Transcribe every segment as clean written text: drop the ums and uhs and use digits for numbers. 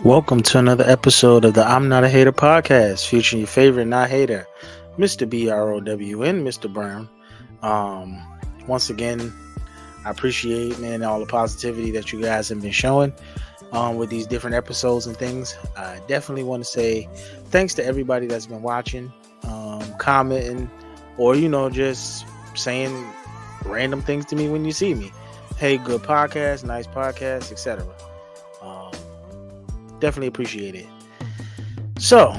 Welcome to another episode of the I'm Not a Hater podcast, featuring your favorite not hater, Mr. BROWN, Mr. Brown. Um, Once again, I appreciate, man, all the positivity that you guys have been showing with these different episodes and things. I definitely want to say thanks to everybody that's been watching, commenting, or, just saying random things to me when you see me. Hey, good podcast, nice podcast, etc. Definitely appreciate it. So,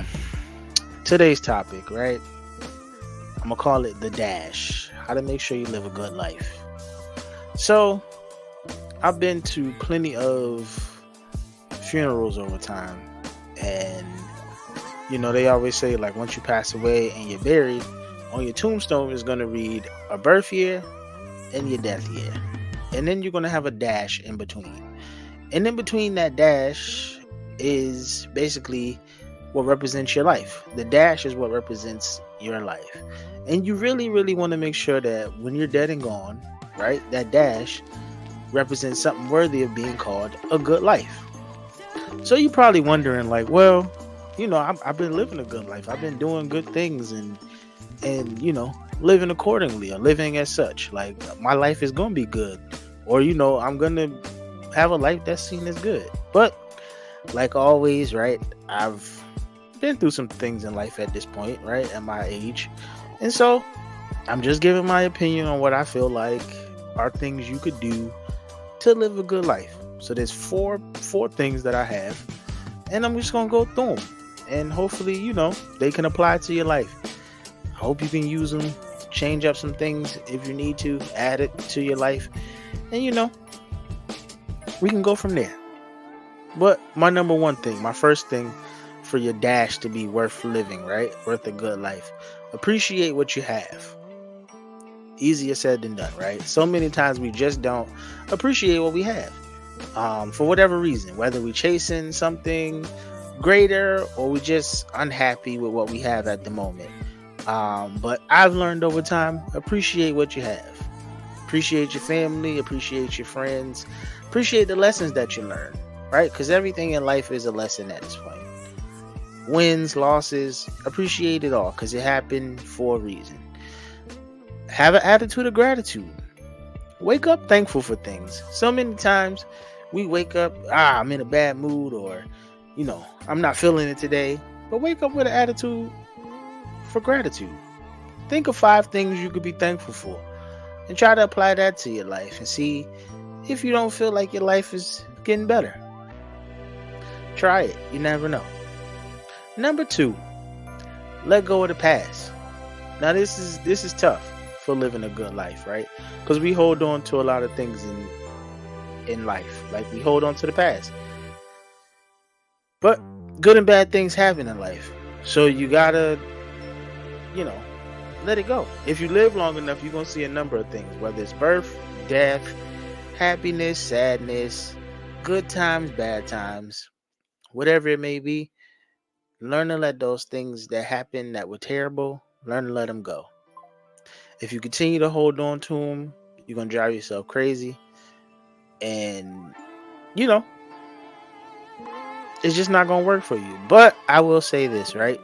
today's topic, right? I'm gonna call it the dash. How to make sure you live a good life. So, I've been to plenty of funerals over time, and they always say, like, once you pass away and you're buried, on your tombstone is gonna read a birth year and your death year, and then you're gonna have a dash in between. And in between that dash is basically what represents your life. The dash is what represents your life. And you really, really want to make sure that when you're dead and gone, right, that dash represents something worthy of being called a good life. So you're probably wondering, like, well, I've been living a good life. I've been doing good things and living accordingly or living as such. Like, my life is going to be good. Or, I'm going to have a life that's seen as good. But like always, right, I've been through some things in life at this point, right, at my age. And so I'm just giving my opinion on what I feel like are things you could do to live a good life. So there's four things that I have, and I'm just going to go through them. And hopefully, they can apply to your life. I hope you can use them, change up some things if you need to, add it to your life. And, we can go from there. But my number one thing, my first thing for your dash to be worth living, right? Worth a good life. Appreciate what you have. Easier said than done, right? So many times we just don't appreciate what we have. For whatever reason, whether we're chasing something greater or we're just unhappy with what we have at the moment. But I've learned over time, appreciate what you have. Appreciate your family, appreciate your friends, appreciate the lessons that you learn. Right? Because everything in life is a lesson at this point. Wins, losses, appreciate it all because it happened for a reason. Have an attitude of gratitude. Wake up thankful for things. So many times we wake up, I'm in a bad mood, or, I'm not feeling it today. But wake up with an attitude for gratitude. Think of 5 things you could be thankful for and try to apply that to your life and see if you don't feel like your life is getting better. Try it. You never know. Number 2, let go of the past. Now this is tough for living a good life, right? Because we hold on to a lot of things in life. Like, we hold on to the past. But good and bad things happen in life. So you gotta, let it go. If you live long enough, you're gonna see a number of things, whether it's birth, death, happiness, sadness, good times, bad times. Whatever it may be, learn to let those things that happen that were terrible, learn to let them go. If you continue to hold on to them, you're going to drive yourself crazy. And, it's just not going to work for you. But I will say this, right?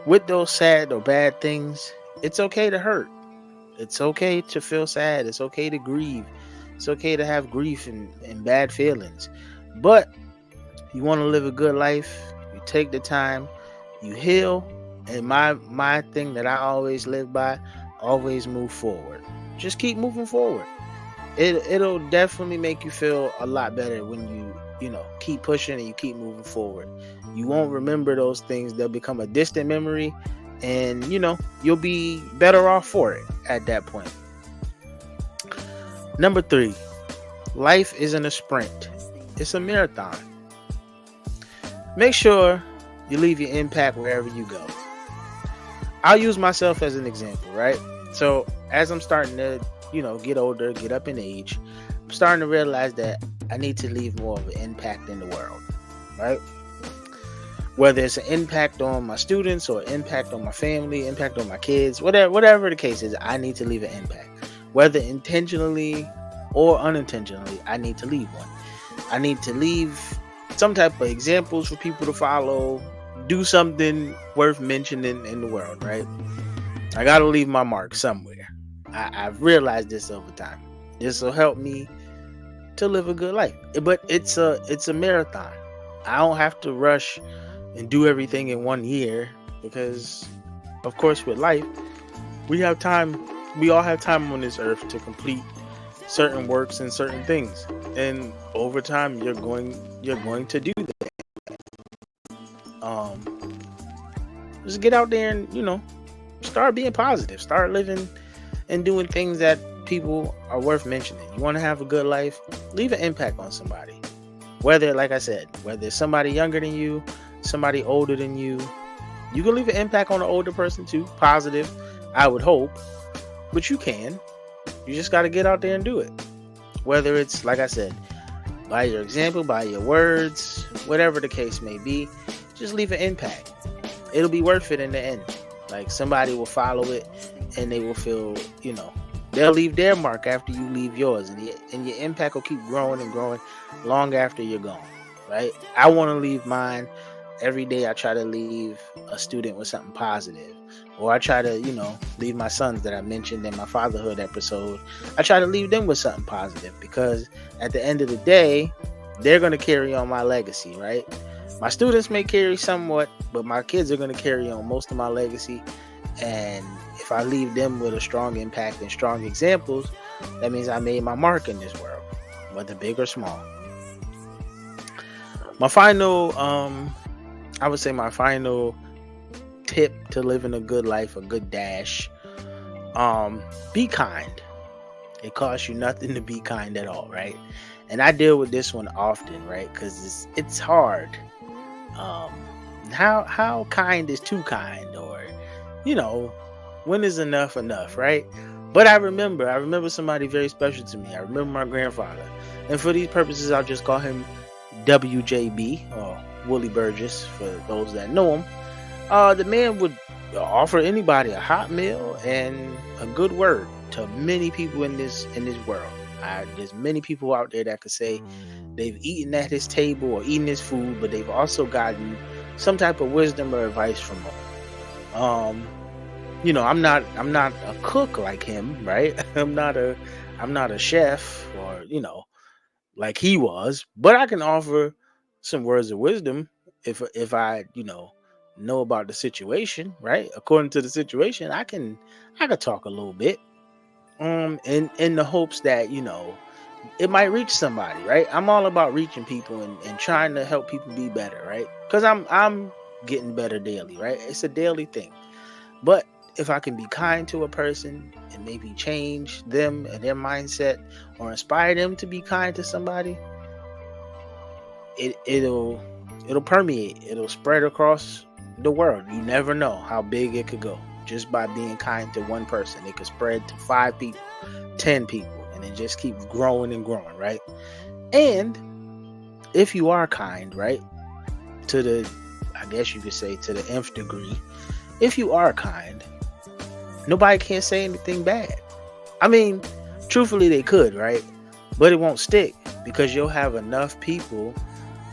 With those sad or bad things, it's okay to hurt. It's okay to feel sad. It's okay to grieve. It's okay to have grief and bad feelings. But you want to live a good life, you take the time, you heal, and my thing that I always live by, always move forward. Just keep moving forward. It'll definitely make you feel a lot better when you keep pushing and you keep moving forward. You won't remember those things. They'll become a distant memory, and you'll be better off for it at that point. Number 3, life isn't a sprint. It's a marathon. Make sure you leave your impact wherever you go. I'll use myself as an example, right? So as I'm starting to, get older, get up in age, I'm starting to realize that I need to leave more of an impact in the world, right? Whether it's an impact on my students or impact on my family, impact on my kids, whatever the case is, I need to leave an impact. Whether intentionally or unintentionally, I need to leave one. I need to leave some type of examples for people to follow, do something worth mentioning in the world, right? I gotta leave my mark somewhere. I've realized this over time. This will help me to live a good life. But it's a marathon. I don't have to rush and do everything in 1 year because, of course, with life, we have time. We all have time on this earth to complete certain works and certain things, and over time, you're going to do that. Um, just get out there and start being positive. Start living and doing things that people are worth mentioning. You want to have a good life? Leave an impact on somebody. Whether, like I said, whether it's somebody younger than you, somebody older than you, you can leave an impact on an older person too. Positive, I would hope. But you can. You just got to get out there and do it. Whether it's, like I said, by your example, by your words, whatever the case may be, just leave an impact. It'll be worth it in the end. Like, somebody will follow it and they will feel, they'll leave their mark after you leave yours, and your impact will keep growing and growing long after you're gone, right? I want to leave mine. Every day I try to leave a student with something positive, or I try to, leave my sons that I mentioned in my fatherhood episode. I try to leave them with something positive, because at the end of the day, they're going to carry on my legacy, right? My students may carry somewhat, but my kids are going to carry on most of my legacy. And if I leave them with a strong impact and strong examples, that means I made my mark in this world, whether big or small. My final tip to living a good life, a good dash, be kind. It costs you nothing to be kind at all, right? And I deal with this one often, right? Because it's hard. How kind is too kind, or when is enough, right? But I remember somebody very special to me. I remember my grandfather, and for these purposes, I'll just call him WJB, or Willie Burgess for those that know him. The man would offer anybody a hot meal and a good word to many people in this world. There's many people out there that could say they've eaten at his table or eaten his food, but they've also gotten some type of wisdom or advice from him. I'm not a cook like him, right? I'm not a chef, or like he was, but I can offer some words of wisdom if I know about the situation, right? According to the situation, I could talk a little bit, in the hopes that it might reach somebody, right? I'm all about reaching people and trying to help people be better, right? Because I'm getting better daily, right? It's a daily thing. But if I can be kind to a person and maybe change them and their mindset, or inspire them to be kind to somebody, it'll permeate. It'll spread across the world. You never know how big it could go just by being kind to one person. It could spread to 5 people, 10 people, and it just keeps growing and growing, right? And if you are kind, right, to the, I guess you could say, to the nth degree, if you are kind, nobody can say anything bad. I mean, truthfully, they could, right? But it won't stick, because you'll have enough people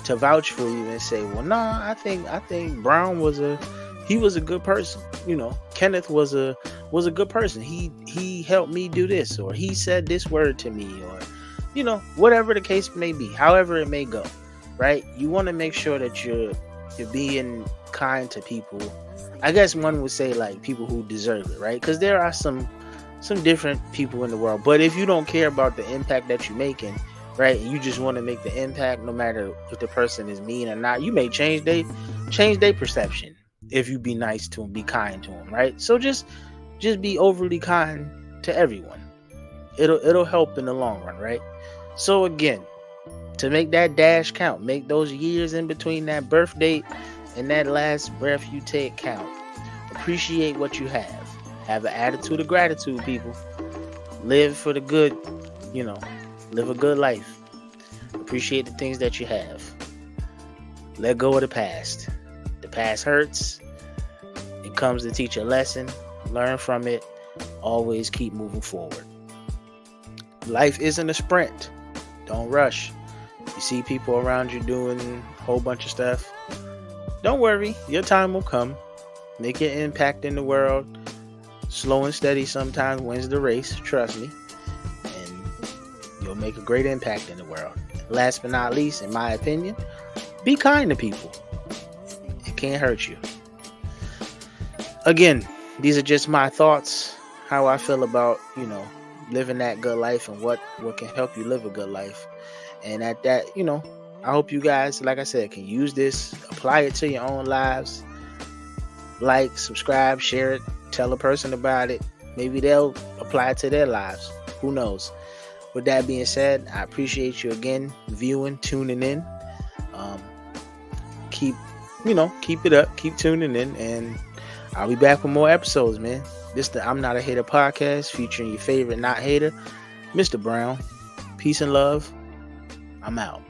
to vouch for you and say, well, nah, I think Brown was a good person. Kenneth was a good person. He helped me do this, or he said this word to me, or whatever the case may be, however it may go, right? You want to make sure that you're being kind to people. I guess one would say, like, people who deserve it, right? Because there are some different people in the world. But if you don't care about the impact that you're making, right, and you just want to make the impact, no matter if the person is mean or not, you may change their perception if you be nice to them, be kind to them, right? So just be overly kind to everyone. It'll help in the long run, right? So again, to make that dash count, make those years in between that birth date and that last breath you take count. Appreciate what you have. Have an attitude of gratitude, people. Live for the good, live a good life. Appreciate the things that you have. Let go of the past. The past hurts. It comes to teach a lesson. Learn from it. Always keep moving forward. Life isn't a sprint. Don't rush. You You see people around you doing a whole bunch of stuff. Don't worry, your time will come. Make an impact in the world. Slow and steady sometimes wins the race, trust me. And you'll make a great impact in the world. Last but not least, in my opinion, be kind to people. It can't hurt you. Again, these are just my thoughts, how I feel about, living that good life and what can help you live a good life. And at that, I hope you guys, like I said, can use this, apply it to your own lives. Like, subscribe, share it, tell a person about it. Maybe they'll apply it to their lives. Who knows? With that being said, I appreciate you again viewing, tuning in. Keep it up, keep tuning in, and I'll be back with more episodes, man. This the I'm Not a Hater podcast featuring your favorite not hater, Mr. Brown. Peace and love. I'm out.